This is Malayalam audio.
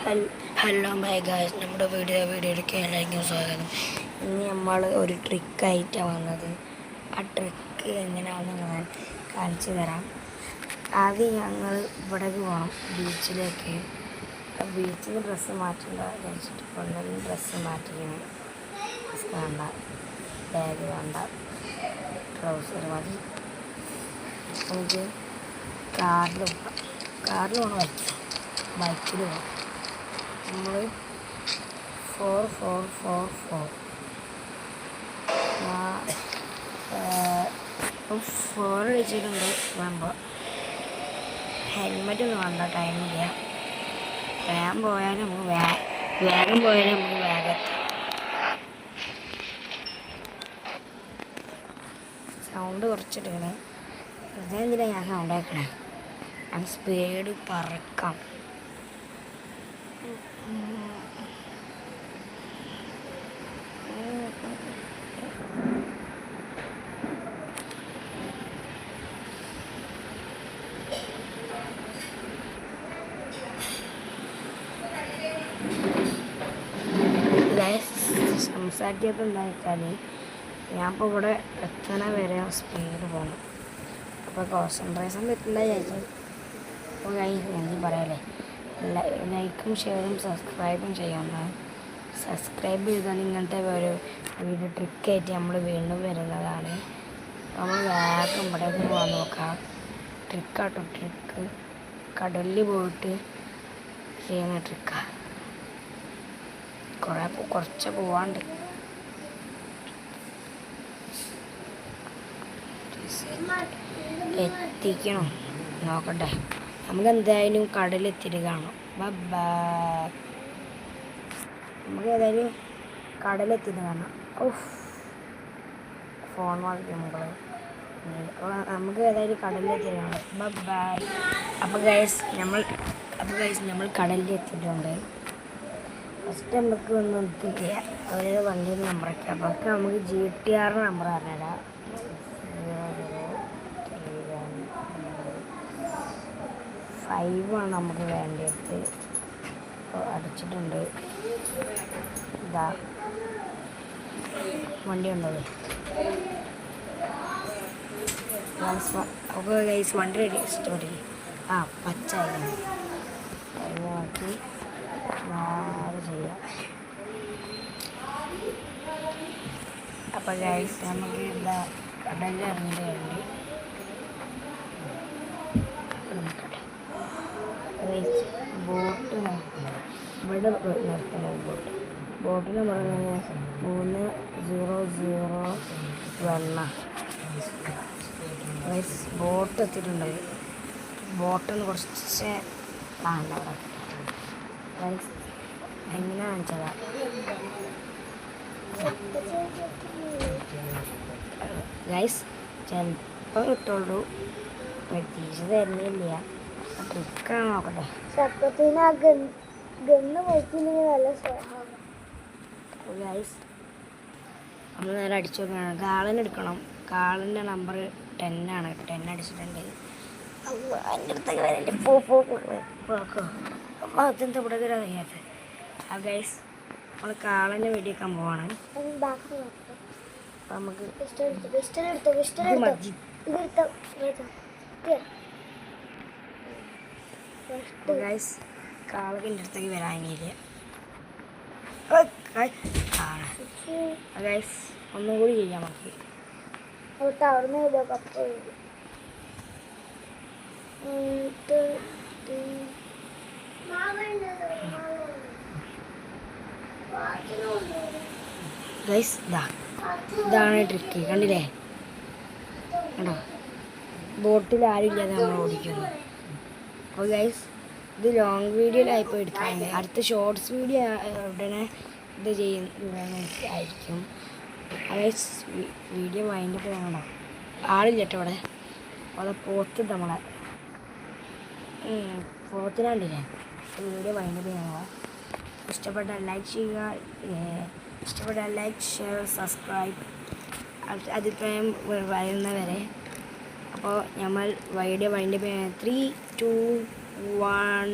ഹലോ ബൈ ഗായ്സ്, നമ്മുടെ വീഡിയോയിലേക്ക് എല്ലാവർക്കും സ്വാഗതം. ഇനി നമ്മൾ ഒരു ട്രിക്കായിട്ടാണ് വന്നത്. ആ ട്രിക്ക് എങ്ങനെയാണെന്ന് ഞാൻ കാണിച്ചു തരാം. ആദ്യം ഞങ്ങൾ ഇവിടേക്ക് പോകണം, ബീച്ചിലേക്ക്. ബീച്ചിൽ നിന്ന് ഡ്രസ്സ് മാറ്റേണ്ട വിചാരിച്ചിട്ട് കൊണ്ടുവന്ന് ഡ്രസ്സ് മാറ്റിക്കണം. ഡ്രസ്സ് വേണ്ട, ബാഗ് വേണ്ട, ട്രൗസർ മതി. നമുക്ക് കാറിൽ പോകണം, ബൈക്കിൽ പോകാം. നമ്മൾ 4 വെച്ചിട്ടുണ്ട്. വേമ്പോൾ ഹെൽമെറ്റൊന്നും വേണ്ട, ടൈമില്ല. വേഗം പോയാലും നമുക്ക് വേഗം സൗണ്ട് കുറച്ചിട്ടാണ്. അതെന്തിനാണ് ഞാൻ സൗണ്ട് ആക്കണേ? ഞാൻ സ്പീഡ് പറക്കാം. സംസാരിച്ചത് എന്താ വെച്ചാൽ, ഞാനിപ്പോൾ ഇവിടെ എത്തണ വരെ സ്പീഡ് പോകണം. അപ്പോൾ കോൺസെൻട്രേഷൻ പറ്റില്ല വിചാരിച്ചു. അപ്പോൾ ഞാൻ പറയാല്ലേ, ലൈക്കും ഷെയറും സബ്സ്ക്രൈബും ചെയ്യാവുന്നതാണ്. സബ്സ്ക്രൈബ് ചെയ്താൽ ഇങ്ങനത്തെ ഒരു വീഡിയോ ട്രിക്കായിട്ട് നമ്മൾ വീണ്ടും വരുന്നതാണ്. നമ്മൾ വേഗം ഇവിടേക്ക് പോകാൻ നോക്കാം. ട്രിക്കാട്ടോ, ട്രിക്ക് കടലിൽ പോയിട്ട് ചെയ്യുന്ന ട്രിക്കാണ്. കുറച്ച് പോവാണ്ട്. എത്തിക്കണം, നോക്കട്ടെ. നമുക്ക് എന്തായാലും കടലെത്തിയിട്ട് കാണാം. നമുക്ക് ഏതായാലും കടലെത്തിയിട്ട് കാണാം. ഫോൺ മാറ്റി നമുക്ക് ഏതായാലും കടലിലെത്തിയിട്ട് കാണാം. ബൈ. അപ്പോൾ ഗൈസ് നമ്മൾ കടലിലെത്തിയിട്ടുണ്ട്. ഫസ്റ്റ് നമുക്ക് ഒന്നും എത്തിക്കുക, അവരുടെ വണ്ടിയുടെ നമ്പറൊക്കെ. അപ്പോൾ നമുക്ക് GTR നമ്പർ പറഞ്ഞുതരാം. 5 നമുക്ക് വേണ്ടിയത്. അടിച്ചിട്ടുണ്ട്. ഇതാ വണ്ടി ഉണ്ടത്. അപ്പോൾ ഗൈസ് വണ്ടി റെഡി ഇഷ്ടപ്പെട്ടില്ലേ? പച്ചായിരുന്നു. അത് നോക്കി ചെയ്യാം. അപ്പോൾ ഗൈസ് നമുക്ക് എന്താ കടലിൽ ഇറങ്ങേണ്ടി ബോട്ട് ഇവിടെ നിർത്തണം. ബോട്ടിന് പറഞ്ഞാൽ 300 ബോട്ട് എത്തിയിട്ടുണ്ട്. ബോട്ടിന് കുറച്ച് അവിടെ എങ്ങനെയാണെന്ന് വെച്ചാൽ ഗൈസ് ചിലപ്പോൾ കിട്ടുള്ളൂ, പ്രതീക്ഷ തരുന്നില്ല. ട്രിക്കാണ്, നോക്കട്ടെ. ഗൈസ് നമ്മൾ നേരെ അടിച്ചു നോക്കുകയാണ്. കാളൻ എടുക്കണം. കാളൻ്റെ നമ്പർ 10 ആണ്. 10 അടിച്ചിട്ടുണ്ട്. അതിൻ്റെ അടുത്തൊക്കെ വരല്ലേ. അതെന്താ ഇവിടെ അറിയാത്തത്? ഗൈസ് നമ്മൾ കാളനെ വെടിവെക്കാൻ പോവാണ്. നമുക്ക് ഗൈസ് കാളകിൻ്റെ അടുത്തേക്ക് വരാനില്ല. ഗൈസ് ഒന്നും കൂടി ചെയ്യാം നമുക്ക്. ഗൈസ് ഇതാണ് ട്രിക്ക്, കണ്ടില്ലേ? കണ്ടോ, ബോട്ടിൽ ആരുമില്ലാതെ നമ്മൾ ഓടിക്കുന്നു. അപ്പോൾ ഗൈസ് ഇത് ലോങ് വീഡിയോയിലായിപ്പോൾ എടുക്കാറുണ്ട്. അടുത്ത ഷോർട്സ് വീഡിയോ ഉടനെ ഇത് ചെയ്യുന്നതായിരിക്കും. ഗൈസ് വീഡിയോ വൈൻഡ് പോകണോ? ആളില്ല കേട്ടോ ഇവിടെ. അവിടെ പോത്ത് നമ്മളെ പോത്തിനാണ്ടില്ലേ. വീഡിയോ വൈൻഡ് ചെയ്യണോ? ഇഷ്ടപ്പെട്ടാൽ ലൈക്ക് ചെയ്യുക, ഇഷ്ടപ്പെട്ടാൽ ലൈക്ക്, ഷെയർ, സബ്സ്ക്രൈബ്. അഭിപ്രായം വരുന്നവരെ. അപ്പോൾ നമ്മൾ വീഡിയോ വൈൻഡ് 3, 2, 1